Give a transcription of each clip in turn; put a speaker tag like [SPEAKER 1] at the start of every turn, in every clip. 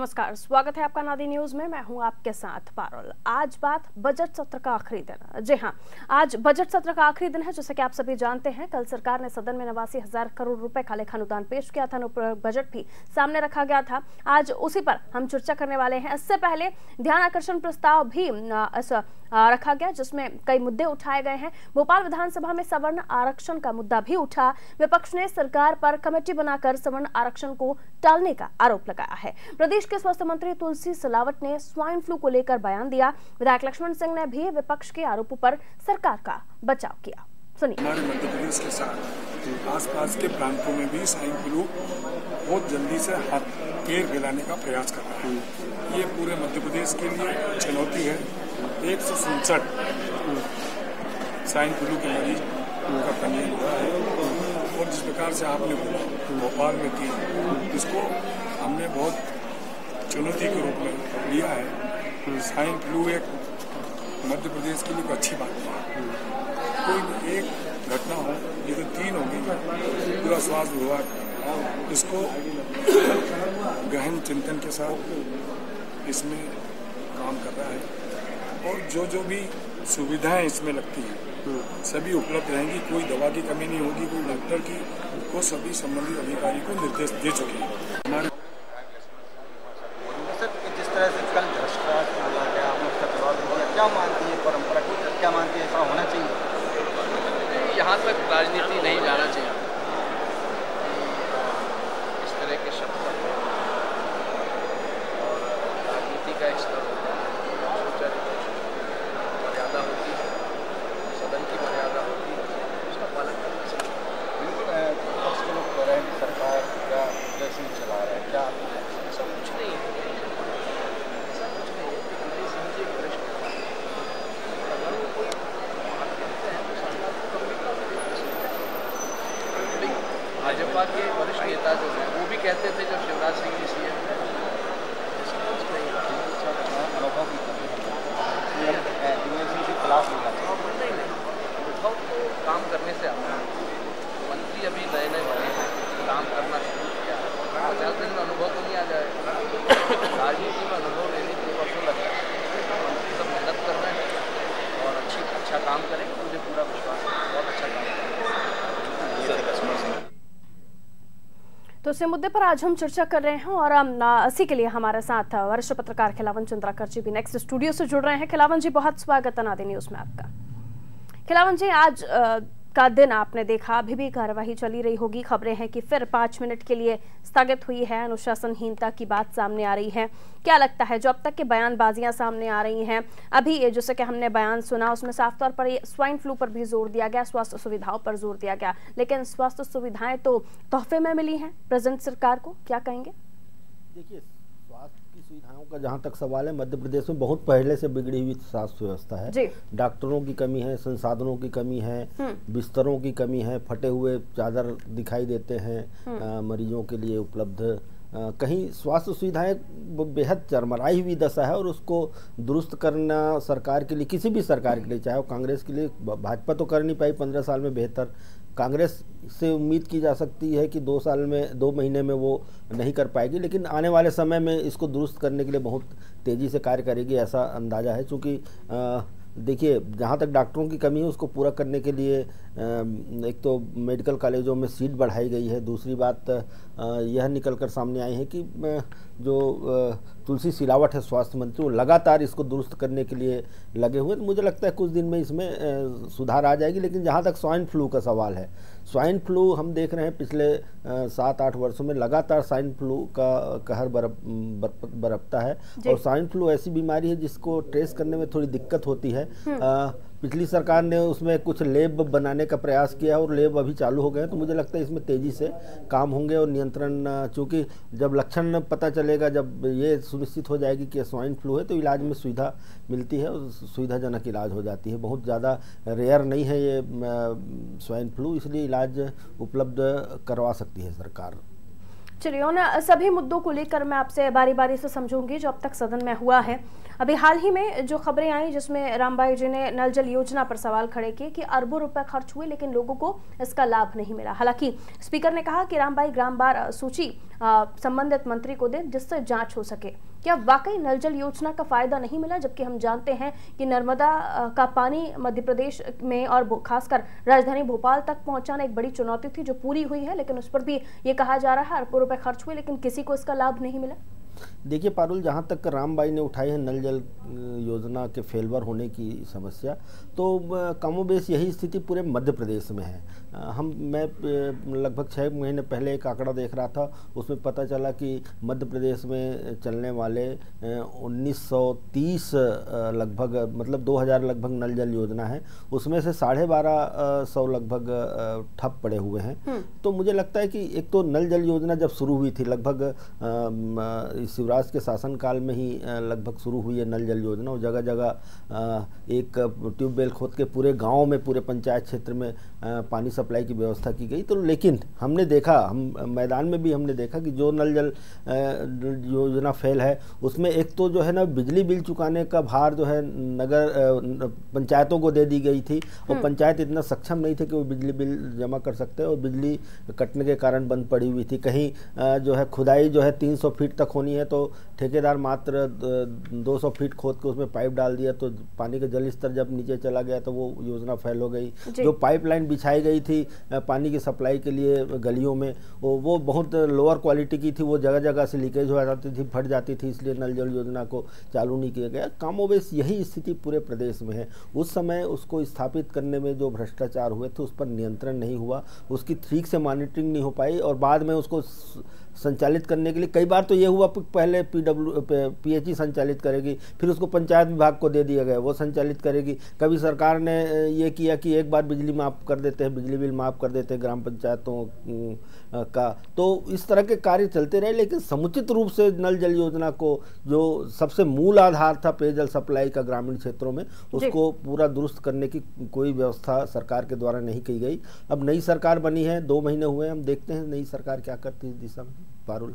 [SPEAKER 1] नमस्कार, स्वागत है आपका नादी न्यूज में। मैं हूं आपके साथ पारुल। आज बात बजट सत्र का आखिरी दिन। जी हां, आज बजट सत्र का आखिरी दिन है। जैसे कि आप सभी जानते हैं, कल सरकार ने सदन में 89,000 करोड़ रुपए का लेखा अनुदान पेश किया था। बजट भी सामने रखा गया था। आज उसी पर हम चर्चा करने वाले हैं। इससे पहले ध्यान आकर्षण प्रस्ताव भी रखा गया, जिसमें कई मुद्दे उठाए गए हैं। भोपाल विधानसभा में सवर्ण आरक्षण का मुद्दा भी उठा। विपक्ष ने सरकार पर कमेटी बनाकर सवर्ण आरक्षण को टालने का आरोप लगाया है। प्रदेश के स्वास्थ्य मंत्री तुलसी सिलावट ने स्वाइन फ्लू को लेकर बयान दिया। विधायक लक्ष्मण सिंह ने भी विपक्ष के आरोपों पर सरकार का बचाव किया। सुनिए।
[SPEAKER 2] हमारे मध्य प्रदेश के साथ आसपास के प्रांतों में भी स्वाइन फ्लू बहुत जल्दी से घेर फैलाने का प्रयास कर रहा है। ये पूरे मध्य प्रदेश के लिए चुनौती है। 167 स्वाइन फ्लू के मरीज का पंजीयन हुआ है और जिस प्रकार से आपने बोला भोपाल में की, इसको हमने बहुत चुनौती के रूप में लिया है। स्वाइन फ्लू एक मध्य प्रदेश के लिए अच्छी बात है। कोई एक घटना हो, ये तो 3 हो गई। पूरा स्वास्थ्य विभाग इसको गहन चिंतन के साथ इसमें काम कर रहा है और जो भी सुविधाएं इसमें लगती हैं सभी उपलब्ध रहेंगी। कोई दवा की कमी नहीं होगी, कोई डॉक्टर की को सभी संबंधित अधिकारी को निर्देश दे चुके हैं। हमारे
[SPEAKER 3] जिस तरह से कल भ्रष्टाचार हुआ गया, आपने उसका जवाब दिया, क्या मानती है परंपरा को, क्या मानती है ऐसा होना चाहिए?
[SPEAKER 4] यहाँ तक राजनीति नहीं जाना चाहिए। इस तरह के शब्द और राजनीति का एक स्तर मर्यादा होती है, सदन की मर्यादा होती है, उसका पालन करना चाहिए।
[SPEAKER 3] बिल्कुल विपक्ष के लोग कह रहे हैं कि सरकार का जैसे चला रहा है, क्या
[SPEAKER 4] ऐसा कुछ नहीं है। ऐसा कुछ नहीं है कि दिल्ली सिंह जी वरिष्ठ अगर वो कोई बात कहते हैं तो सरकार को गंभीरता से भाजपा के वरिष्ठ नेता जो हैं वो भी कहते थे जब शिवराज सिंह जी सीएम थे, ऐसा कुछ नहीं है।
[SPEAKER 3] अनुभव की कमी है, के खिलाफ नहीं,
[SPEAKER 4] अनुभव तो काम करने से आता है। मंत्री अभी नए नए बने हैं, काम करना शुरू किया है, 50 दिन में अनुभव तो नहीं आ जाएगा। राजनीति में अनुभव लेने के 2 वर्षों लग जाए। सब मेहनत कर रहे हैं और अच्छा काम करेंगे। मुझे पूरा विश्वास है बहुत अच्छा काम करेंगे।
[SPEAKER 1] तो इस मुद्दे पर आज हम चर्चा कर रहे हैं और इसी के लिए हमारे साथ वरिष्ठ पत्रकार खिलावन चंद्राकर जी भी नेक्स्ट स्टूडियो से जुड़ रहे हैं। खिलावन जी, बहुत स्वागत है नादी न्यूज में आपका। खिलावन जी, आज का दिन आपने देखा, अभी भी कार्यवाही चली रही होगी। खबरें हैं कि फिर 5 मिनट के लिए स्थगित हुई है। अनुशासनहीनता की बात सामने आ रही है। क्या लगता है, जो अब तक के बयानबाजियां सामने आ रही हैं, अभी ये जैसे कि हमने बयान सुना उसमें साफ तौर पर स्वाइन फ्लू पर भी जोर दिया गया, स्वास्थ्य सुविधाओं पर जोर दिया गया, लेकिन स्वास्थ्य सुविधाएं तो तोहफे में मिली हैं प्रेजेंट सरकार को, क्या कहेंगे?
[SPEAKER 5] देखिए, स्वास्थ्य की सुविधाओं का जहाँ तक सवाल है, मध्य प्रदेश में बहुत पहले से बिगड़ी हुई स्वास्थ्य व्यवस्था है जी। डॉक्टरों की कमी है, संसाधनों की कमी है, बिस्तरों की कमी है, फटे हुए चादर दिखाई देते हैं मरीजों के लिए उपलब्ध। कहीं स्वास्थ्य सुविधाएं बेहद चरमराई हुई दशा है और उसको दुरुस्त करना सरकार के लिए, किसी भी सरकार के लिए, चाहे वो कांग्रेस के लिए, भाजपा तो कर नहीं पाई 15 साल में बेहतर। कांग्रेस से उम्मीद की जा सकती है कि 2 महीने में वो नहीं कर पाएगी, लेकिन आने वाले समय में इसको दुरुस्त करने के लिए बहुत तेज़ी से कार्य करेगी, ऐसा अंदाज़ा है। चूँकि देखिए, जहाँ तक डॉक्टरों की कमी है उसको पूरा करने के लिए एक तो मेडिकल कॉलेजों में सीट बढ़ाई गई है। दूसरी बात यह निकल कर सामने आई है कि जो तुलसी सिलावट है स्वास्थ्य मंत्री, वो लगातार इसको दुरुस्त करने के लिए लगे हुए। तो मुझे लगता है कुछ दिन में इसमें सुधार आ जाएगी। लेकिन जहाँ तक स्वाइन फ्लू का सवाल है, स्वाइन फ्लू हम देख रहे हैं पिछले 7-8 वर्षों में लगातार स्वाइन फ्लू का कहर बरपता है। और स्वाइन फ्लू ऐसी बीमारी है जिसको ट्रेस करने में थोड़ी दिक्कत होती है। पिछली सरकार ने उसमें कुछ लैब बनाने का प्रयास किया और लैब अभी चालू हो गए, तो मुझे लगता है इसमें तेज़ी से काम होंगे और नियंत्रण, चूँकि जब लक्षण पता चलेगा, जब ये सुनिश्चित हो जाएगी कि स्वाइन फ्लू है, तो इलाज में सुविधा मिलती है और सुविधाजनक इलाज हो जाती है। बहुत ज़्यादा रेयर नहीं है ये स्वाइन फ्लू, इसलिए इलाज उपलब्ध करवा सकती है सरकार।
[SPEAKER 1] चलिए, उन सभी मुद्दों को लेकर मैं आपसे बारी बारी से समझूंगी जो अब तक सदन में हुआ है। अभी हाल ही में जो खबरें आई जिसमें रामबाई जी ने नल जल योजना पर सवाल खड़े किए कि अरबों रुपए खर्च हुए लेकिन लोगों को इसका लाभ नहीं मिला। हालांकि स्पीकर ने कहा कि रामबाई ग्राम बार सूची संबंधित मंत्री को दे जिससे जांच हो सके। क्या वाकई नल जल योजना का फायदा नहीं मिला, जबकि हम जानते हैं कि नर्मदा का पानी मध्य प्रदेश में और खासकर राजधानी भोपाल तक पहुंचाना एक बड़ी चुनौती थी जो पूरी हुई है, लेकिन उस पर भी ये कहा जा रहा है अरबों रुपए खर्च हुए लेकिन किसी को इसका लाभ नहीं मिला।
[SPEAKER 5] देखिए पारुल, जहाँ तक रामबाई ने उठाई है नल जल योजना के फेलवर होने की समस्या, तो कमोबेश यही स्थिति पूरे मध्य प्रदेश में है। मैं लगभग 6 महीने पहले एक आंकड़ा देख रहा था, उसमें पता चला कि मध्य प्रदेश में चलने वाले 1930 लगभग, मतलब 2000 लगभग नल जल योजना है, उसमें से 1250 लगभग ठप पड़े हुए हैं। तो मुझे लगता है कि एक तो नल जल योजना जब शुरू हुई थी, लगभग शिवराज के शासनकाल में ही लगभग शुरू हुई है नल जल योजना, और जगह जगह एक ट्यूबवेल खोद के पूरे गांव में, पूरे पंचायत क्षेत्र में पानी सप्लाई की व्यवस्था की गई। तो लेकिन हमने देखा, हम मैदान में भी हमने देखा कि जो नल जल योजना फेल है उसमें एक तो जो है ना बिजली बिल चुकाने का भार जो है नगर पंचायतों को दे दी गई थी, और पंचायत इतना सक्षम नहीं थे कि वो बिजली बिल जमा कर सकते, और बिजली कटने के कारण बंद पड़ी हुई थी। कहीं जो है खुदाई जो है 300 फीट तक होनी है तो ठेकेदार मात्र 200 फीट खोद के उसमें पाइप डाल दिया, तो पानी का जल स्तर जब नीचे चला गया तो वो योजना फेल हो गई। जो पाइपलाइन बिछाई गई थी पानी की सप्लाई के लिए गलियों में, वो बहुत लोअर क्वालिटी की थी, वो जगह जगह से लीकेज हो जाती थी, फट जाती थी, इसलिए नल जल योजना को चालू नहीं किया गया। कमोबेश यही स्थिति पूरे प्रदेश में है। उस समय उसको स्थापित करने में जो भ्रष्टाचार हुए थे उस पर नियंत्रण नहीं हुआ, उसकी ठीक से मॉनिटरिंग नहीं हो पाई, और बाद में उसको संचालित करने के लिए कई बार तो ये हुआ पहले PHE संचालित करेगी, फिर उसको पंचायत विभाग को दे दिया गया, वो संचालित करेगी। कभी सरकार ने ये किया कि एक बार बिजली माफ़ कर देते हैं, बिजली बिल माफ़ कर देते हैं ग्राम पंचायतों का। तो इस तरह के कार्य चलते रहे, लेकिन समुचित रूप से नल जल योजना को, जो सबसे मूल आधार था पेयजल सप्लाई का ग्रामीण क्षेत्रों में, उसको पूरा दुरुस्त करने की कोई व्यवस्था सरकार के द्वारा नहीं की गई। अब नई सरकार बनी है, 2 महीने हुए, हम देखते हैं नई सरकार क्या करती है इस दिशा में। पारुल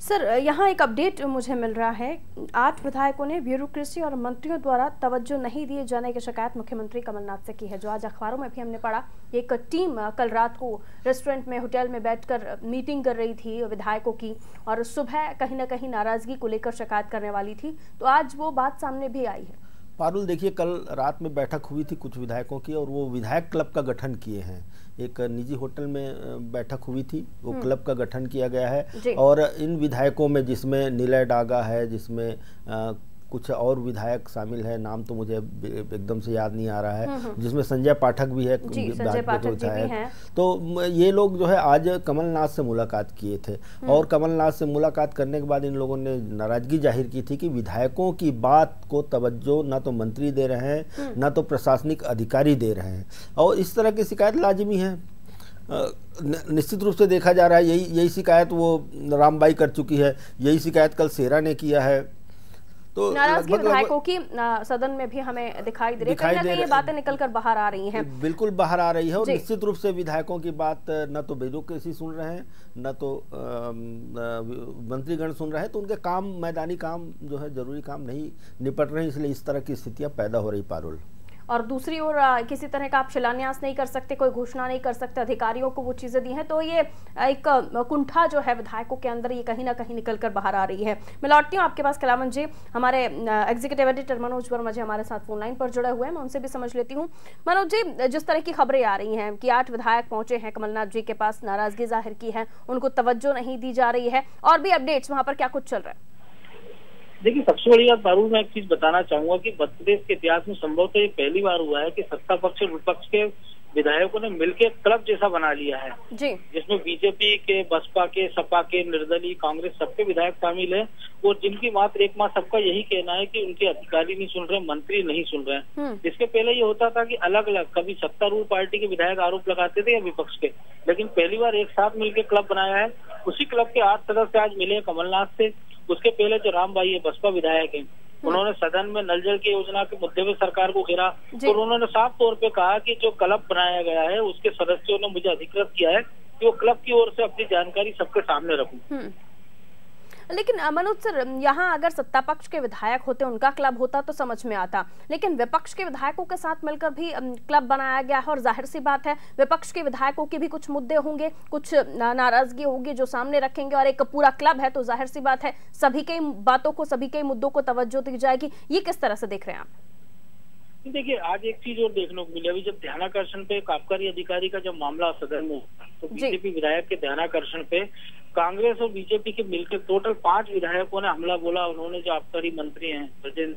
[SPEAKER 1] सर, यहाँ एक अपडेट मुझे मिल रहा है, 8 विधायकों ने ब्यूरोक्रेसी और मंत्रियों द्वारा तवज्जो नहीं दिए जाने की शिकायत मुख्यमंत्री कमलनाथ से की है, जो आज अखबारों में भी हमने पढ़ा। एक टीम कल रात को रेस्टोरेंट में, होटल में बैठकर मीटिंग कर रही थी विधायकों की, और सुबह कहीं ना कहीं नाराजगी को लेकर शिकायत करने वाली थी, तो आज वो बात सामने भी आई है।
[SPEAKER 5] पारुल देखिए, कल रात में बैठक हुई थी कुछ विधायकों की, और वो विधायक क्लब का गठन किए हैं। एक निजी होटल में बैठक हुई थी, वो क्लब का गठन किया गया है, और इन विधायकों में जिसमें निलय डागा है, जिसमें कुछ और विधायक शामिल है, नाम तो मुझे एकदम से याद नहीं आ रहा है, जिसमें संजय पाठक भी है, विधायक। तो ये लोग जो है आज कमलनाथ से मुलाकात किए थे, और कमलनाथ से मुलाकात करने के बाद इन लोगों ने नाराजगी जाहिर की थी कि विधायकों की बात को तवज्जो ना तो मंत्री दे रहे हैं, ना तो प्रशासनिक अधिकारी दे रहे हैं, और इस तरह की शिकायत लाजिमी है। निश्चित रूप से देखा जा रहा है, यही शिकायत वो रामबाई कर चुकी है, यही शिकायत कल शेरा ने किया है।
[SPEAKER 1] तो नाराजगी विधायकों की सदन में भी हमें दिखाई दे रही है, ये बातें निकलकर बाहर आ रही हैं,
[SPEAKER 5] बिल्कुल बाहर आ रही है। और निश्चित रूप से विधायकों की बात न तो ब्यूरोक्रेसी सुन रहे हैं, न तो मंत्रीगण सुन रहे हैं, तो उनके काम, मैदानी काम जो है, जरूरी काम नहीं निपट रहे हैं, इसलिए इस तरह की स्थितियां पैदा हो रही। पारुल,
[SPEAKER 1] और दूसरी ओर किसी तरह का आप शिलान्यास नहीं कर सकते, कोई घोषणा नहीं कर सकते, अधिकारियों को वो चीजें दी हैं, तो ये एक कुंठा जो है विधायकों के अंदर, ये कहीं ना कहीं निकलकर बाहर आ रही है। मैं लौटती हूँ आपके पास कलामन जी, हमारे एग्जीक्यूटिव एडिटर मनोज वर्मा जी हमारे साथ फोन लाइन पर जुड़े हुए हैं, मैं उनसे भी समझ लेती हूँ। मनोज जी, जिस तरह की खबरें आ रही हैं कि 8 विधायक पहुंचे हैं कमलनाथ जी के पास, नाराजगी जाहिर की है, उनको तवज्जो नहीं दी जा रही है, और भी अपडेट्स वहां पर क्या कुछ चल रहा है?
[SPEAKER 6] देखिए, सबसे बड़ी बात पारुल, मैं एक चीज बताना चाहूंगा कि मध्य प्रदेश के इतिहास में संभवतः ये पहली बार हुआ है कि सत्ता पक्ष और विपक्ष के विधायकों ने मिलकर क्लब जैसा बना लिया है जी, जिसमें बीजेपी के, बसपा के, सपा के, निर्दलीय, कांग्रेस सबके विधायक शामिल है, और जिनकी मात्र एकमात्र सबका यही कहना है कि उनके अधिकारी नहीं सुन रहे, मंत्री नहीं सुन रहे। इसके पहले ये होता था कि अलग अलग, कभी सत्तारूढ़ पार्टी के विधायक आरोप लगाते थे या विपक्ष के, लेकिन पहली बार एक साथ मिलकर क्लब बनाया है। उसी क्लब के 8 सदस्य आज मिले कमलनाथ से। उसके पहले जो रामबाई है, बसपा विधायक है, उन्होंने सदन में नल जल की योजना के मुद्दे में सरकार को घेरा, और उन्होंने साफ तौर पे कहा कि जो क्लब बनाया गया है उसके सदस्यों ने मुझे अधिकृत किया है कि वो क्लब की ओर से अपनी जानकारी सबके सामने रखूं।
[SPEAKER 1] लेकिन मनोज सर, यहाँ अगर सत्ता पक्ष के विधायक होते, उनका क्लब होता तो समझ में आता, लेकिन विपक्ष के विधायकों के साथ मिलकर भी क्लब बनाया गया है और जाहिर सी बात है विपक्ष के विधायकों के भी कुछ मुद्दे होंगे, कुछ नाराजगी होगी जो सामने रखेंगे, और एक पूरा क्लब है तो जाहिर सी बात है सभी के बातों को, सभी के मुद्दों को तवज्जो दी जाएगी। ये किस तरह से देख रहे हैं आप?
[SPEAKER 6] देखिए, आज एक चीज और देखने को मिली, अभी जब ध्यानाकर्षण पे एक आबकारी अधिकारी का जब मामला सदन में हुआ तो बीजेपी विधायक के ध्यानाकर्षण पे कांग्रेस और बीजेपी के मिलकर टोटल 5 विधायकों ने हमला बोला। उन्होंने जो आबकारी मंत्री हैं ब्रजेंद्र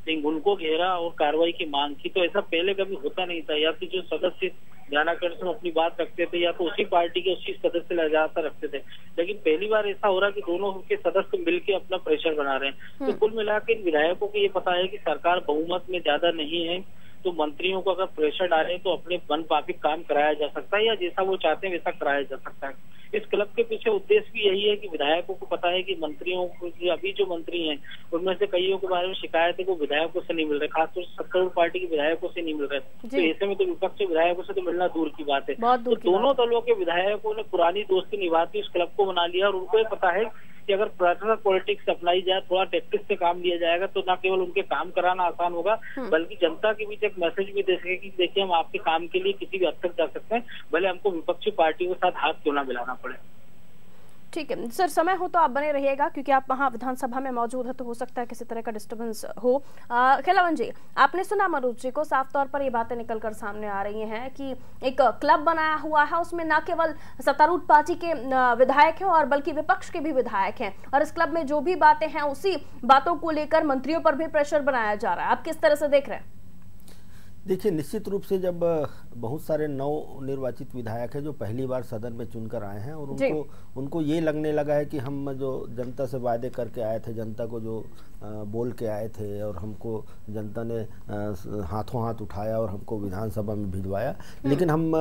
[SPEAKER 6] सिंह, उनको घेरा और कार्रवाई की मांग की। तो ऐसा पहले कभी होता नहीं था, या तो जो सदस्य ध्यानाकर्षण में अपनी बात रखते थे या तो उसी पार्टी के उसी सदस्य लजाता रखते थे, लेकिन पहली बार ऐसा हो रहा कि दोनों के सदस्य मिलकर अपना प्रेशर बना रहे हैं। तो कुल मिलाकर इन विधायकों को ये पता है कि सरकार बहुमत में ज्यादा नहीं है, तो मंत्रियों को अगर प्रेशर डाले तो अपने मन मुताबिक काम कराया जा सकता है, या जैसा वो चाहते हैं वैसा कराया जा सकता है। इस क्लब के पीछे उद्देश्य भी यही है कि विधायकों को पता है कि मंत्रियों को, अभी जो मंत्री हैं उनमें से कईयों के बारे में शिकायत है कि वो विधायकों से नहीं मिल रहे, खासतौर से सत्तारूढ़ पार्टी के विधायकों से नहीं मिल रहे। तो ऐसे में तो विपक्ष के विधायकों से तो मिलना दूर की बात है। तो दोनों दलों के विधायकों ने पुरानी दोस्ती निभाती उस क्लब को बना लिया, और उनको ये पता है कि अगर पर्सनल पॉलिटिक्स अपनाई जाए, थोड़ा टैक्टिक्स से काम लिया जाएगा, तो न केवल उनके काम कराना आसान होगा बल्कि जनता के बीच एक मैसेज भी दे सके कि देखिए हम आपके काम के लिए किसी भी हद तक जा सकते हैं, भले हमको विपक्षी पार्टियों के साथ हाथ क्यों ना मिलाना पड़े।
[SPEAKER 1] ठीक है सर, समय हो तो आप बने रहिएगा क्योंकि आप वहाँ विधानसभा में मौजूद है तो हो सकता है किसी तरह का डिस्टर्बेंस हो। खिलावन जी, आपने सुना मनोज जी को, साफ तौर पर ये बातें निकलकर सामने आ रही हैं कि एक क्लब बनाया हुआ है, उसमें न केवल सत्तारूढ़ पार्टी के विधायक हैं और बल्कि विपक्ष के भी विधायक हैं, और इस क्लब में जो भी बातें हैं उसी बातों को लेकर मंत्रियों पर भी प्रेशर बनाया जा रहा है। आप किस तरह से देख रहे हैं?
[SPEAKER 5] देखिए, निश्चित रूप से जब बहुत सारे नव निर्वाचित विधायक हैं जो पहली बार सदन में चुनकर आए हैं और उनको ये लगने लगा है कि हम जो जनता से वादे करके आए थे, जनता को जो बोल के आए थे और हमको जनता ने हाथों हाथ उठाया और हमको विधानसभा में भिजवाया, लेकिन हम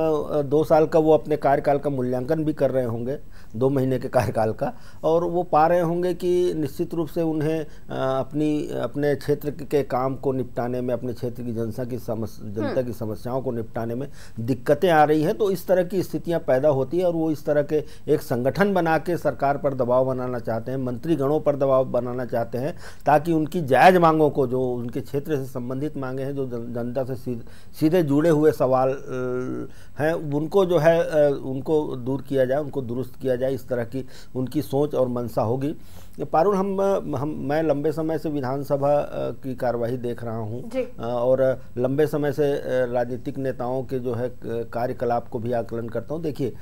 [SPEAKER 5] 2 साल का वो अपने कार्यकाल का मूल्यांकन भी कर रहे होंगे, 2 महीने के कार्यकाल का, और वो पा रहे होंगे कि निश्चित रूप से उन्हें अपने क्षेत्र के काम को निपटाने में, अपने क्षेत्र की जनता की समस्याओं को निपटाने में दिक्कतें आ रही हैं। तो इस तरह की स्थितियां पैदा होती है और वो इस तरह के एक संगठन बना के सरकार पर दबाव बनाना चाहते हैं, मंत्रीगणों पर दबाव बनाना चाहते हैं, ताकि उनकी जायज मांगों को, जो उनके क्षेत्र से संबंधित मांगे हैं, जो जनता से सीधे जुड़े हुए सवाल हैं, उनको जो है उनको दूर किया जाए, उनको दुरुस्त किया जाए। इस तरह की उनकी सोच और मंशा होगी। पारुल, मैं लंबे समय से विधानसभा की कार्यवाही देख रहा हूँ और लंबे समय से राजनीतिक नेताओं के जो है कार्यकलाप को भी आकलन करता हूँ। देखिए,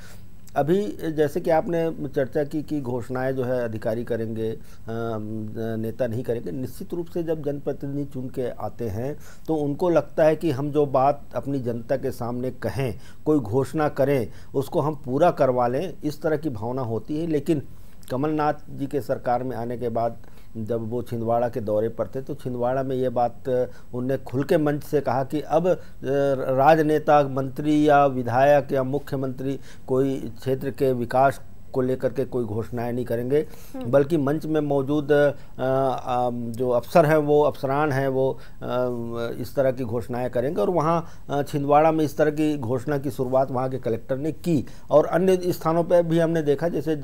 [SPEAKER 5] अभी जैसे कि आपने चर्चा की कि घोषणाएं जो है अधिकारी करेंगे, नेता नहीं करेंगे। निश्चित रूप से जब जनप्रतिनिधि चुन के आते हैं तो उनको लगता है कि हम जो बात अपनी जनता के सामने कहें, कोई घोषणा करें, उसको हम पूरा करवा लें, इस तरह की भावना होती है। लेकिन कमलनाथ जी के सरकार में आने के बाद जब वो छिंदवाड़ा के दौरे पर थे तो छिंदवाड़ा में ये बात उनने खुल के मंच से कहा कि अब राजनेता, मंत्री या विधायक या मुख्यमंत्री कोई क्षेत्र के विकास को लेकर के कोई घोषणाएं नहीं करेंगे, बल्कि मंच में मौजूद जो अफसर हैं, वो अफसरान हैं, वो इस तरह की घोषणाएं करेंगे। और वहाँ छिंदवाड़ा में इस तरह की घोषणा की शुरुआत वहाँ के कलेक्टर ने की और अन्य स्थानों पर भी हमने देखा। जैसे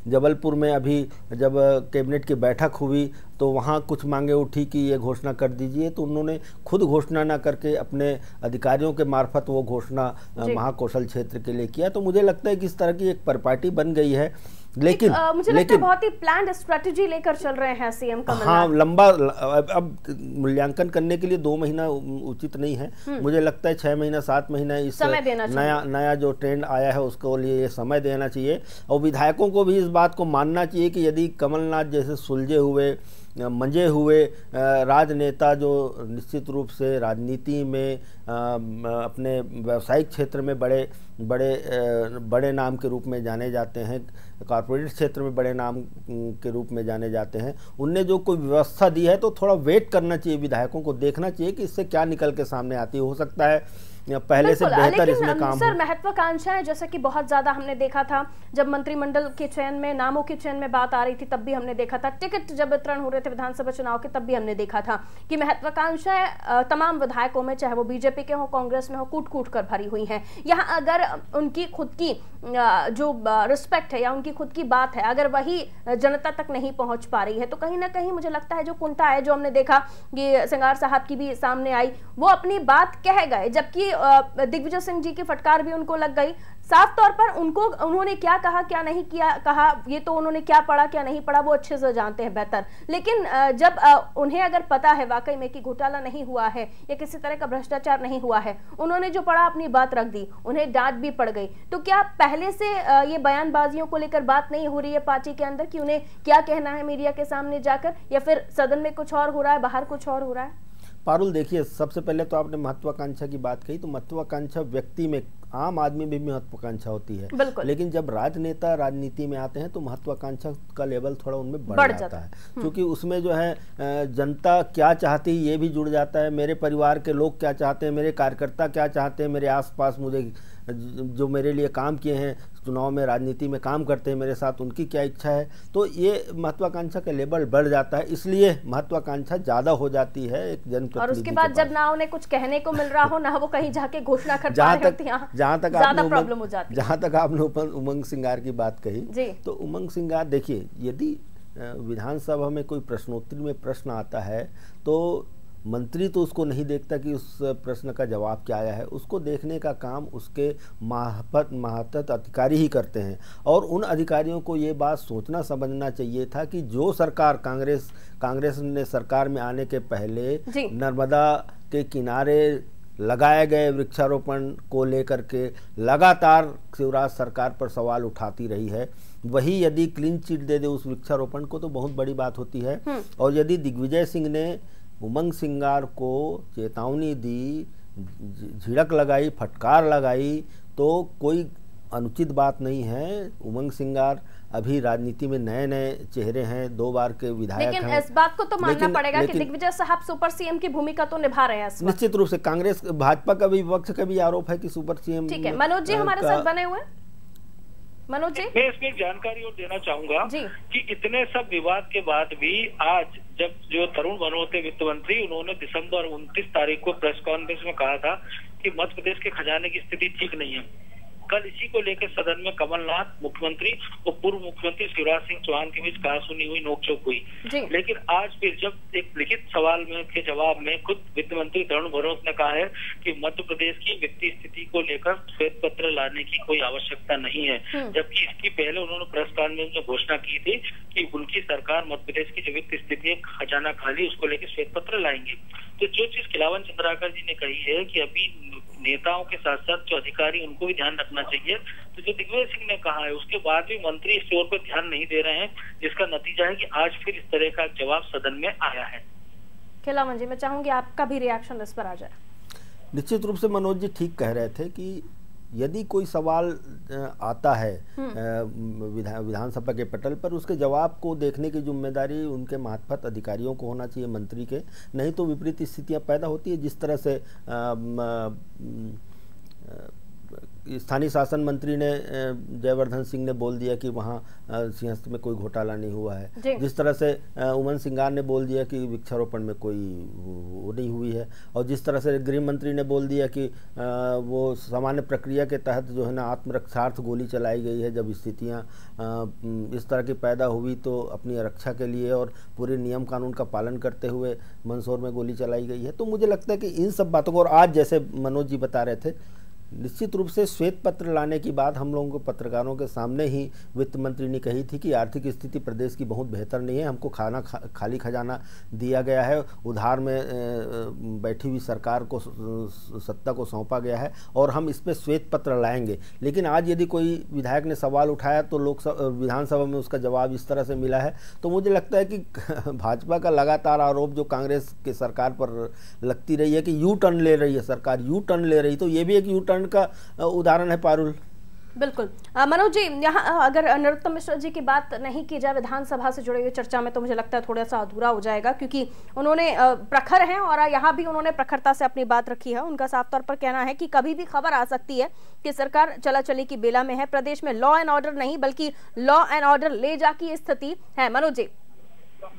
[SPEAKER 5] जबलपुर में अभी जब कैबिनेट की बैठक हुई तो वहाँ कुछ मांगे उठी कि ये घोषणा कर दीजिए, तो उन्होंने खुद घोषणा ना करके अपने अधिकारियों के मार्फत वो घोषणा महाकौशल क्षेत्र के लिए किया। तो मुझे लगता है कि इस तरह की एक परिपाटी बन गई है। लेकिन
[SPEAKER 1] मुझे लगता है बहुत ही प्लान्ड स्ट्रेटजी लेकर चल रहे हैं सीएम कमलनाथ।
[SPEAKER 5] हाँ, लंबा अब मूल्यांकन करने के लिए 2 महीना उचित नहीं है। मुझे लगता है 6 महीना 7 महीना इस नया जो ट्रेंड आया है उसको लिए ये समय देना चाहिए। और विधायकों को भी इस बात को मानना चाहिए कि यदि कमलनाथ जैसे सुलझे हुए, मंजे हुए राजनेता जो निश्चित रूप से राजनीति में अपने व्यावसायिक क्षेत्र में बड़े नाम के रूप में जाने जाते हैं, कॉर्पोरेट क्षेत्र में बड़े नाम के रूप में जाने जाते हैं, उनने जो कोई व्यवस्था दी है तो थोड़ा वेट करना चाहिए, विधायकों को देखना चाहिए कि इससे क्या निकल के सामने आती है। हो सकता है पहले से बेहतर इसमें काम
[SPEAKER 1] सर महत्वाकांक्षाएं जैसे कि बहुत ज्यादा हमने देखा था जब मंत्रिमंडल के चयन में, नामों के चयन में बात आ रही थी, तब भी हमने देखा था, टिकट जब वितरण हो रहे थे विधानसभा चुनाव के, तब भी हमने देखा था कि महत्वाकांक्षाएं तमाम विधायकों में, चाहे वो बीजेपी के हो, कांग्रेस में हो, कूट कूट कर भरी हुई है। यहाँ अगर उनकी खुद की जो रिस्पेक्ट है या उनकी खुद की बात है, अगर वही जनता तक नहीं पहुंच पा रही है, तो कहीं ना कहीं मुझे लगता है जो कुंठा है, जो हमने देखा कि सिंगार साहब की भी सामने आई, वो अपनी बात कह गए, जबकि दिग्विजय सिंह जी की फटकार भी उनको लग गई। साफ तौर पर उन्होंने क्या कहा, क्या नहीं किया कहा, ये तो उन्होंने क्या पढ़ा क्या नहीं पढ़ा वो अच्छे से जानते हैं बेहतर, लेकिन जब उन्हें अगर पता है वाकई में कि घोटाला नहीं हुआ है या किसी तरह का भ्रष्टाचार नहीं हुआ है, उन्होंने जो पढ़ा अपनी बात रख दी, उन्हें डांट भी पड़ गई। तो क्या पहले से ये बयानबाजियों को लेकर बात नहीं हो रही है पार्टी के अंदर कि उन्हें क्या कहना है मीडिया के सामने जाकर, या फिर सदन में कुछ और हो रहा है, बाहर कुछ और हो रहा है?
[SPEAKER 5] पारुल देखिए, सबसे पहले तो आपने महत्वाकांक्षा की बात कही, तो महत्वाकांक्षा व्यक्ति में, आम आदमी में भी महत्वाकांक्षा होती है, लेकिन जब राजनेता राजनीति में आते हैं तो महत्वाकांक्षा का लेवल थोड़ा उनमें बढ़ जाता है, क्योंकि उसमें जो है जनता क्या चाहती है ये भी जुड़ जाता है, मेरे परिवार के लोग क्या चाहते हैं, मेरे कार्यकर्ता क्या चाहते हैं, मेरे आसपास मुझे जो मेरे लिए काम किए हैं, चुनाव में राजनीति में काम करते हैं मेरे साथ, उनकी क्या इच्छा है, तो ये महत्वाकांक्षा का लेवल बढ़ जाता है, इसलिए महत्वाकांक्षा ज़्यादा हो जाती है एक जनप्रतिनिधि।
[SPEAKER 1] और उसके बाद जब ना उन्हें कुछ कहने को मिल रहा हो, ना वो कहीं जाके घोषणा कर पा रहे होते हैं, जहाँ
[SPEAKER 5] तक आपने उमंग सिंगार की बात कही, तो उमंग सिंगार देखिए, यदि विधानसभा में कोई प्रश्नोत्तरी में प्रश्न आता है तो मंत्री तो उसको नहीं देखता कि उस प्रश्न का जवाब क्या आया है, उसको देखने का काम उसके महत्त अधिकारी ही करते हैं। और उन अधिकारियों को ये बात सोचना समझना चाहिए था कि जो सरकार कांग्रेस ने सरकार में आने के पहले नर्मदा के किनारे लगाए गए वृक्षारोपण को लेकर के लगातार शिवराज सरकार पर सवाल उठाती रही है, वही यदि क्लीन चिट दे दे उस वृक्षारोपण को तो बहुत बड़ी बात होती है। और यदि दिग्विजय सिंह ने उमंग सिंगार को चेतावनी दी, झिड़क लगाई, फटकार लगाई, तो कोई अनुचित बात नहीं है। उमंग सिंगार अभी राजनीति में नए नए चेहरे हैं, 2 बार के विधायक हैं,
[SPEAKER 1] लेकिन इस बात को तो मानना पड़ेगा कि दिग्विजय साहब सुपर सीएम की भूमिका तो निभा रहे हैं।
[SPEAKER 5] निश्चित रूप से कांग्रेस भाजपा का भी विपक्ष का भी आरोप है कि सुपर सीएम।
[SPEAKER 1] ठीक है, मनोज जी हमारे साथ बने हुए हैं। मनोज जी,
[SPEAKER 6] मैं इसमें एक जानकारी और देना चाहूंगा कि इतने सब विवाद के बाद भी आज जब जो तरुण भनोत वित्त मंत्री, उन्होंने दिसंबर 29 तारीख को प्रेस कॉन्फ्रेंस में कहा था कि मध्य प्रदेश के खजाने की स्थिति ठीक नहीं है। कल इसी को लेकर सदन में कमलनाथ, मुख्यमंत्री और पूर्व मुख्यमंत्री शिवराज सिंह चौहान के बीच कहासुनी हुई, नोकझोंक हुई। लेकिन आज फिर जब एक लिखित सवाल में के जवाब में खुद वित्त मंत्री तरुण भनोत ने कहा है कि मध्य प्रदेश की वित्तीय स्थिति को लेकर श्वेत पत्र लाने की कोई आवश्यकता नहीं है, जबकि इसकी पहले उन्होंने प्रेस कॉन्फ्रेंस में घोषणा की थी कि उनकी सरकार मध्य प्रदेश की जो वित्तीय स्थिति है, खजाना खाली, उसको लेकर श्वेत पत्र लाएंगे। तो जो चीज खिलावन चंद्राकर जी ने कही है कि अभी नेताओं के साथ साथ जो अधिकारी उनको भी ध्यान रखना चाहिए, तो जो दिग्विजय सिंह ने कहा है उसके बाद भी मंत्री इस ओर पर ध्यान नहीं दे रहे हैं, जिसका नतीजा है कि आज फिर इस तरह का जवाब सदन में आया है।
[SPEAKER 1] खिलावन जी, मैं चाहूंगी आपका भी रिएक्शन इस पर आ जाए।
[SPEAKER 5] निश्चित रूप से मनोज जी ठीक कह रहे थे कि यदि कोई सवाल आता है विधानसभा के पटल पर, उसके जवाब को देखने की जिम्मेदारी उनके मातहत अधिकारियों को होना चाहिए, मंत्री के, नहीं तो विपरीत स्थितियां पैदा होती है। जिस तरह से स्थानीय शासन मंत्री ने जयवर्धन सिंह ने बोल दिया कि वहाँ सिंहस्थ में कोई घोटाला नहीं हुआ है, जिस तरह से उमंग सिंगार ने बोल दिया कि वृक्षारोपण में कोई वो नहीं हुई है, और जिस तरह से गृह मंत्री ने बोल दिया कि वो सामान्य प्रक्रिया के तहत जो है ना आत्मरक्षार्थ गोली चलाई गई है, जब स्थितियाँ इस तरह की पैदा हुई तो अपनी रक्षा के लिए और पूरे नियम कानून का पालन करते हुए मंदसौर में गोली चलाई गई है। तो मुझे लगता है कि इन सब बातों को, और आज जैसे मनोज जी बता रहे थे, निश्चित रूप से श्वेत पत्र लाने की बात हम लोगों को पत्रकारों के सामने ही वित्त मंत्री ने कही थी कि आर्थिक स्थिति प्रदेश की बहुत बेहतर नहीं है, हमको खाली खजाना दिया गया है, उधार में बैठी हुई सरकार को सत्ता को सौंपा गया है और हम इस पर श्वेत पत्र लाएंगे। लेकिन आज यदि कोई विधायक ने सवाल उठाया तो विधानसभा में उसका जवाब इस तरह से मिला है, तो मुझे लगता है कि भाजपा का लगातार आरोप जो कांग्रेस की सरकार पर लगती रही है कि यू टर्न ले रही है सरकार, यू टर्न ले रही, तो ये भी एक यू टर्न का उदाहरण है पारुल।
[SPEAKER 1] बिल्कुल। मनोज जी, यहाँ अगर नरोत्तम मिश्रा जी की बात नहीं की जाए विधानसभा से जुड़े हुए चर्चा में, तो मुझे लगता है थोड़ा सा अधूरा हो जाएगा, क्योंकि उन्होंने प्रखर हैं और यहाँ भी उन्होंने प्रखरता से अपनी बात रखी है। उनका साफ तौर पर कहना है कि कभी भी खबर आ सकती है कि सरकार चला-चली की बेला में है, प्रदेश में लॉ एंड ऑर्डर नहीं बल्कि लॉ एंड ऑर्डर ले जा की स्थिति है। मनोज जी,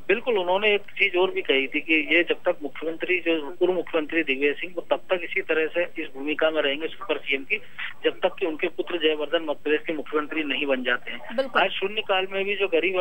[SPEAKER 6] बिल्कुल, उन्होंने एक चीज और भी कही थी कि ये जब तक मुख्यमंत्री जो पूर्व मुख्यमंत्री दिग्विजय सिंह वो तब तक इसी तरह से इस भूमिका में रहेंगे सुपर सीएम की, जब तक कि उनके पुत्र जयवर्धन मध्य प्रदेश के मुख्यमंत्री नहीं बन जाते हैं। आज शून्यकाल में भी जो गरीब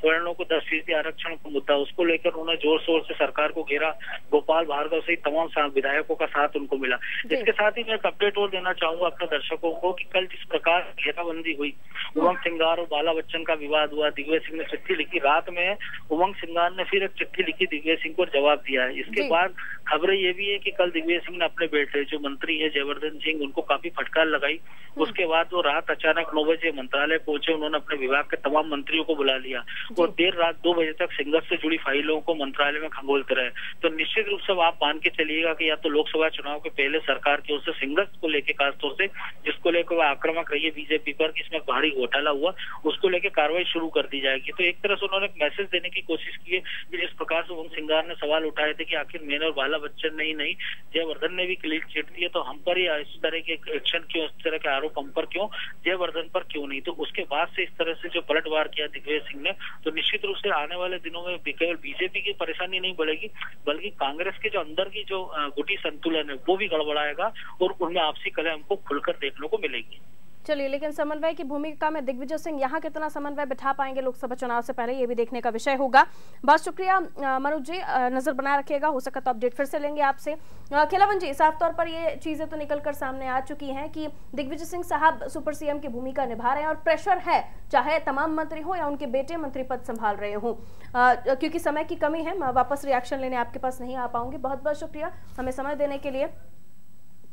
[SPEAKER 6] सवर्णों को 10% आरक्षण का मुद्दा, उसको लेकर उन्होंने जोर शोर से सरकार को घेरा। गोपाल भार्गव सहित तमाम विधायकों का साथ उनको मिला। इसके साथ ही मैं एक अपडेट और देना चाहूंगा अपने दर्शकों को कि कल जिस प्रकार घेराबंदी हुई, उमंग सिंगार और बाला बच्चन का विवाद हुआ, दिग्विजय सिंह ने चिट्ठी लिखी, रात में उमंग सिंगार ने फिर एक चिट्ठी लिखी दिग्विजय सिंह को जवाब दिया है। इसके बाद खबरें ये भी है कि कल दिग्विजय सिंह ने अपने बेटे जो मंत्री है जयवर्धन सिंह, उनको काफी फटकार लगाई। उसके बाद वो रात अचानक 9 बजे मंत्रालय पहुंचे, उन्होंने अपने विभाग के तमाम मंत्रियों को बुला लिया और देर रात 2 बजे तक सिंगत से जुड़ी फाइलों को मंत्रालय में खंगोलते रहे। तो निश्चित रूप से आप मान के चलिएगा कि या तो लोकसभा चुनाव के पहले सरकार की ओर से सिंगत को लेकर, खासतौर से जिसको लेकर वह आक्रामक रही है बीजेपी पर कि इसमें भारी घोटाला हुआ, उसको लेकर कार्रवाई शुरू कर दी जाएगी। तो एक तरह से उन्होंने एक मैसेज देने की कोशिश की है कि जिस प्रकार से उमंग सिंगार ने सवाल उठाए थे कि आखिर मैंने और बाला बच्चन नहीं जयवर्धन ने भी क्लीन चिट दी है, तो हम पर ही इस तरह के एक्शन क्यों, इस तरह के आरोप हम पर क्यों, जयवर्धन पर क्यों नहीं। तो उसके बाद से इस तरह से जो पलटवार किया दिग्विजय सिंह ने, तो निश्चित रूप से आने वाले दिनों में केवल बीजेपी की परेशानी नहीं बढ़ेगी बल्कि कांग्रेस के जो अंदर की जो गुटी संतुलन है वो भी गड़बड़ाएगा और उनमें आपसी कलह हमको खुलकर देखने को मिलेगी।
[SPEAKER 1] चलिए, लेकिन समन्वय की भूमिका में दिग्विजय सिंह यहाँ कितना समन्वय बिठा पाएंगे लोकसभा चुनाव से पहले, ये भी देखने का विषय होगा। बहुत शुक्रिया मनोज जी, नजर बनाए रखिएगा, हो सका तो अपडेट फिर से लेंगे आपसे। खिलावन जी, साफ तौर पर ये चीजें तो निकलकर सामने आ चुकी हैं कि दिग्विजय सिंह साहब सुपर सीएम की भूमिका निभा रहे हैं और प्रेशर है, चाहे तमाम मंत्री हो या उनके बेटे मंत्री पद संभाल रहे हो। क्योंकि समय की कमी है, मैं वापस रिएक्शन लेने आपके पास नहीं आ पाऊंगी। बहुत बहुत शुक्रिया हमें समय देने के लिए।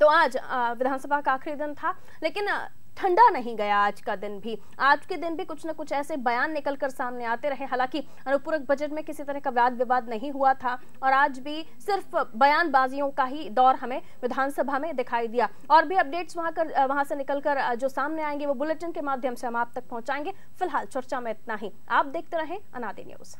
[SPEAKER 1] तो आज विधानसभा का आखिरी दिन था, लेकिन ठंडा नहीं गया आज का दिन भी। आज के दिन भी कुछ न कुछ ऐसे बयान निकलकर सामने आते रहे। हालांकि अनुपूरक बजट में किसी तरह का वाद विवाद नहीं हुआ था और आज भी सिर्फ बयानबाजियों का ही दौर हमें विधानसभा में दिखाई दिया। और भी अपडेट्स वहां से निकलकर जो सामने आएंगे वो बुलेटिन के माध्यम से हम आप तक पहुंचाएंगे। फिलहाल चर्चा में इतना ही। आप देखते रहें अनादि न्यूज।